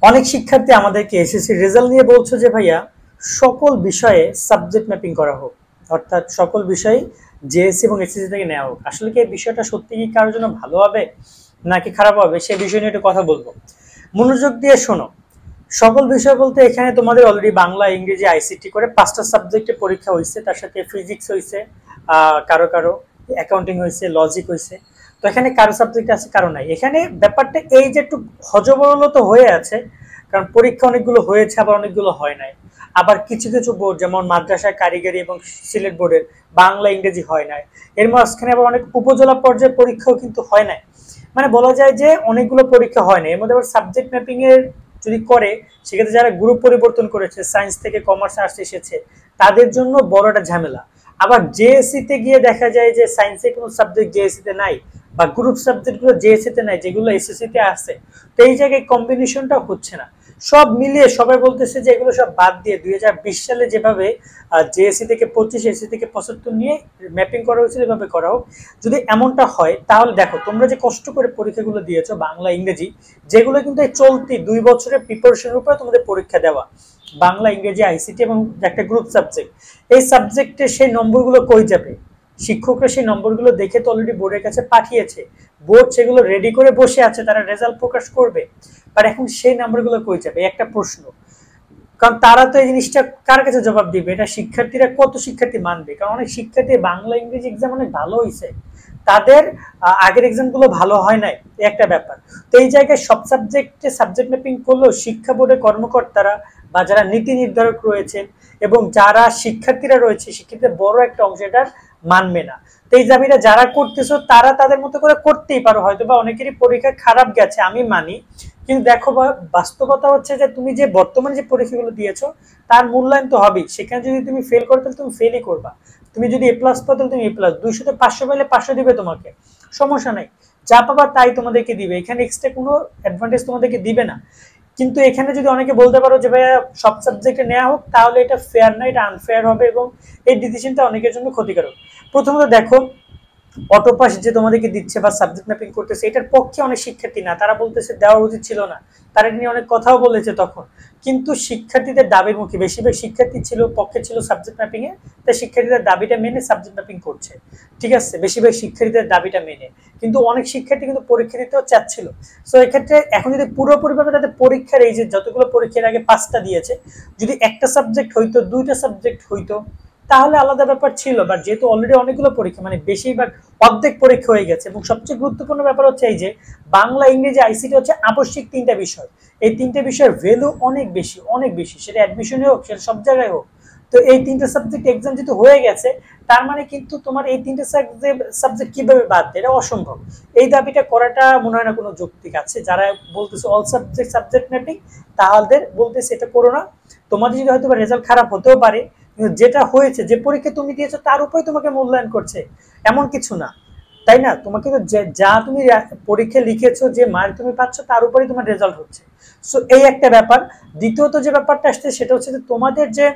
অনেক শিক্ষার্থী আমাদেরকে এসএসসি রেজাল্ট নিয়ে বলছো যে ভাইয়া সকল বিষয়ে সাবজেক্ট ম্যাপিং করা হোক, অর্থাৎ সকল বিষয়ে জেএসসি এবং এসএসসি থেকে নেওয়া হোক। আসলে কি এই বিষয়টা সত্যি কি কারোর জন্য ভালো হবে নাকি খারাপ হবে, সে বিষয় নিয়ে একটু কথা বলবো। মনোযোগ দিয়ে শোনো। সকল বিষয় বলতে এখানে তোমাদের অলরেডি বাংলা, ইংরেজি, আইসিটি করে 5টা সাবজেক্টে পরীক্ষা হয়েছে, তার সাথে ফিজিক্স হয়েছে, কারো কারো অ্যাকাউন্টিং হয়েছে, লজিক হয়েছে। তো এখানে কারো সাবজেক্ট আছে কারো নাই। এখানে ব্যাপারটা এই যে একটু হজবরল তো হয়ে আছে, কারণ পরীক্ষা অনেকগুলো হয়েছে আবার অনেকগুলো হয় নাই। আবার কিছু কিছু বোর্ড যেমন মাদ্রাসা, কারিগরি এবং সিলেট বোর্ডের বাংলা ইংরেজি হয় নাই। এর মাঝখানে আবার অনেক উপজেলা পর্যায়ে পরীক্ষাও কিন্তু হয় নাই। মানে বলা যায় যে অনেকগুলো পরীক্ষা হয় না। এর মধ্যে আবার সাবজেক্ট ম্যাপিং এর যদি করে, সেক্ষেত্রে যারা গ্রুপ পরিবর্তন করেছে, সায়েন্স থেকে কমার্স আর্টস এসেছে, তাদের জন্য বড় একটা ঝামেলা। আবার জেএসসি তে গিয়ে দেখা যায় যে সায়েন্সে কোনো সাবজেক্ট জেএসসি তে নাই, বা গ্রুপ সাবজেক্টগুলো জেএসসি তে নাই যেগুলো এসএসসি তে আছে। তো এই জায়গায় কম্বিনেশনটা হচ্ছে না। সব মিলিয়ে সবাই বলতেছে যে এগুলো সব বাদ দিয়ে 2020 সালে যেভাবে জেএসসি থেকে 25, এসসি থেকে 75 নিয়ে ম্যাপিং করা হয়েছিল এভাবে করা হোক। যদি এমনটা হয় তাহলে দেখো, তোমরা যে কষ্ট করে পরীক্ষাগুলো দিয়েছো বাংলা ইংরেজি, যেগুলো কিন্তু এই চলতি 2 বছরের প্রিপারেশনের উপরে তোমাদের পরীক্ষা দেওয়া, বাংলা ইংরেজি আইসিটি এবং একটা গ্রুপ সাবজেক্ট, এই সাবজেক্টে সেই নম্বরগুলো কই যাবে? শিক্ষকরা সেই নম্বরগুলো দেখে তো অলরেডি বোর্ডের কাছে পাঠিয়েছে, বোর্ড সেগুলো রেডি করে বসে আছে, তারা রেজাল্ট প্রকাশ করবে। আর এখন সেই নাম্বারগুলো কই যাবে, একটা প্রশ্ন। কারণ তারা তো এই জিনিসটা কার কাছে জবাব দিবে? এটা শিক্ষার্থীরা, কত শিক্ষার্থী মানবে? কারণ অনেক শিক্ষার্থী বাংলা ইংরেজি এক্সাম অনেক ভালো হয়েছে, তাদের আগের এক্সাম গুলো ভালো হয় নাই, একটা ব্যাপার। তো এই জায়গায় সব সাবজেক্টে সাবজেক্ট ম্যাপিং করলেও শিক্ষা বোর্ডের কর্মকর্তারা বা যারা নীতি নির্ধারক রয়েছেন এবং যারা শিক্ষার্থীরা রয়েছে, শিক্ষার্থীদের বড় একটা অংশ এটার মানবে না। তো এই দাবিটা যারা করতেছো তারা তাদের মতো করে করতেই পারো, হয়তো বা অনেকেরই পরীক্ষা খারাপ গেছে, আমি মানি। কিন্তু দেখো বাস্তবতা হচ্ছে যে তুমি যে বর্তমানে যে পরীক্ষাগুলো দিয়েছো তার মূল্যায়ন তো হবেই। সেখানে যদি তুমি ফেল করো তাহলে তুমি ফেলই করবা। তুমি যদি এ প্লাস পাও তাহলে তুমি এ প্লাস, 200-তে 500 পেলে 500 দিবে তোমাকে, সমস্যা নাই। যা পাবা তাই তোমাদেরকে দিবে, এখানে এক্সট্রা কোনো অ্যাডভান্টেজ তোমাদেরকে দিবে না। কিন্তু এখানে যদি অনেকে বলতে পারো যে ভাইয়া সব সাবজেক্টে নেওয়া হোক, তাহলে এটা ফেয়ার না, এটা আনফেয়ার হবে এবং এই ডিসিশনটা অনেকের জন্য ক্ষতিকারক। প্রথমত দেখো, অটোপাস যে তোমাদেরকে দিচ্ছে বা সাবজেক্ট ম্যাপিং করতেছে, এটার পক্ষে অনেক শিক্ষার্থী না, তারা বলতেছে দেওয়া উচিত ছিল না, তারা এটা নিয়ে অনেক কথাও বলেছে তখন। কিন্তু শিক্ষার্থীদের দাবির মুখে বেশিরভাগ শিক্ষার্থী ছিল পক্ষে, ছিল সাবজেক্ট ম্যাপিং এ, তাই শিক্ষার্থীদের দাবিটা মেনে সাবজেক্ট ম্যাপিং করছে। ঠিক আছে, বেশিরভাগ শিক্ষার্থীদের দাবিটা মেনে। কিন্তু অনেক শিক্ষার্থী কিন্তু পরীক্ষা দিতেও চাচ্ছিল। সো এক্ষেত্রে এখন যদি পুরোপুরিভাবে তাদের পরীক্ষার এই যে যতগুলো পরীক্ষার আগে 5টা দিয়েছে, যদি একটা সাবজেক্ট হইতো, 2টা সাবজেক্ট হইতো, তাহলে আলাদা ব্যাপার ছিল। বাট যেহেতু অলরেডি অনেকগুলো পরীক্ষা, মানে বেশিরভাগ অর্ধেক পরীক্ষা হয়ে গেছে, এবং সবচেয়ে গুরুত্বপূর্ণ ব্যাপার হচ্ছে এই যে বাংলা ইংরেজি আইসিটি হচ্ছে আবশ্যিক 3টা বিষয়। এই 3টে বিষয়ের ভ্যালু অনেক বেশি, অনেক বেশি, সেটা অ্যাডমিশনে হোক, সেটা সব জায়গায় হোক। তো এই 3টে সাবজেক্ট এক্সাম যেহেতু হয়ে গেছে, তার মানে কিন্তু তোমার এই 3টে সাবজেক্ট কিভাবে বাদ দেয়, এটা অসম্ভব। এই দাবিটা করাটা মনে হয় না কোনো যৌক্তিক আছে। যারা বলতেছে অল সাবজেক্ট ম্যাপিং, তাদের বলতেছে এটা করো না। তোমাদের যদি হয়তো রেজাল্ট খারাপ হতেও পারে, কিন্তু যেটা হয়েছে, যে পরীক্ষা তুমি দিয়েছো তার উপরে তোমাকে মূল্যায়ন করছে, এমন কিছু না। তাই না? তোমাকে তো যা তুমি পরীক্ষা লিখেছো, যে মার্ক তুমি পাচ্ছ, তার উপরেই তোমার রেজাল্ট হচ্ছে। সো এই একটা ব্যাপার। দ্বিতীয়ত যে ব্যাপারটা আসছে সেটা হচ্ছে যে তোমাদের যে,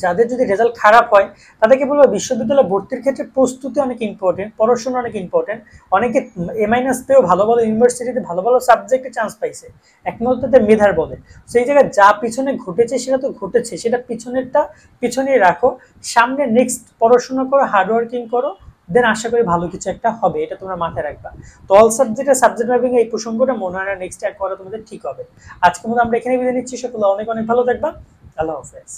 যাদের যদি রেজাল্ট খারাপ হয়, তাদেরকে বলবো বিশ্ববিদ্যালয় ভর্তির ক্ষেত্রে প্রস্তুতি অনেক ইম্পর্টেন্ট, পড়াশোনা অনেক ইম্পর্টেন্ট। অনেকে এ মাইনাস পেয়েও ভালো ভালো ইউনিভার্সিটিতে ভালো ভালো সাবজেক্টে চান্স পাইছে, একমাত্র তাদের মেধার বলে। সেই জায়গায় যা পিছনে ঘটেছে সেটা তো ঘটেছে, সেটা পিছনেরটা পিছনেই রাখো, সামনে নেক্সট পড়াশোনা করো, হার্ডওয়ার্কিং করো, দেন আশা করি ভালো কিছু একটা হবে, এটা তোমরা মাথায় রাখবা। তো অল সাবজেক্টের সাবজেক্ট ম্যাপিং এই প্রসঙ্গটা মনে হয় না নেক্সট অ্যাড করা তোমাদের ঠিক হবে। আজকের মতো আমরা এখানে বিদায় নিচ্ছি। সকলে অনেক অনেক ভালো থাকবা। আল্লাহ হাফেজ।